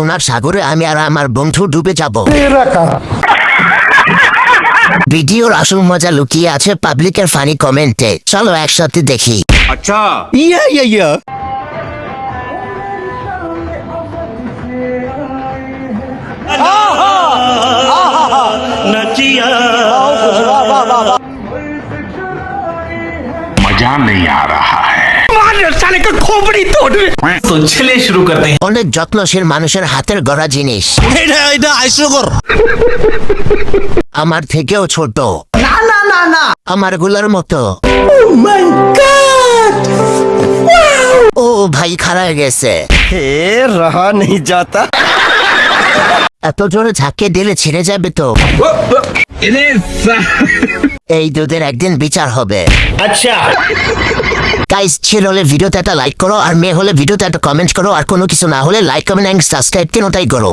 ওনার সাগরে আমি আর আমার বন্ধু ডুবে যাব। ভিডিওর আসল মজা লুকিয়ে আছে পাবলিকের ফানি কমেন্টে। চলো একসাথে দেখি। अच्छा ইয়া मजा नहीं आ रहा है। तो चलिए शुरू करते हैं। অনেক যত্নশীল মানুষের হাতের গড়া জিনিস, এটা হাস্যকর। আমার থেকেও ছোট, আমার গুলার মতো। ও ভাই খারাপ গেছে। হে রহা নেই যাতা। এত জোরে ঝাঁকে দিলে ছিঁড়ে যাবে তো। এই দুধের একদিন বিচার হবে। আচ্ছা গাইস, ছেলে হলে ভিডিওতে একটা লাইক করো, আর মেয়ে হলে ভিডিওতে একটা কমেন্ট করো, আর কোনো কিছু না হলে লাইক কমেন্ট এন্ড সাবস্ক্রাইব কেন তাই করো।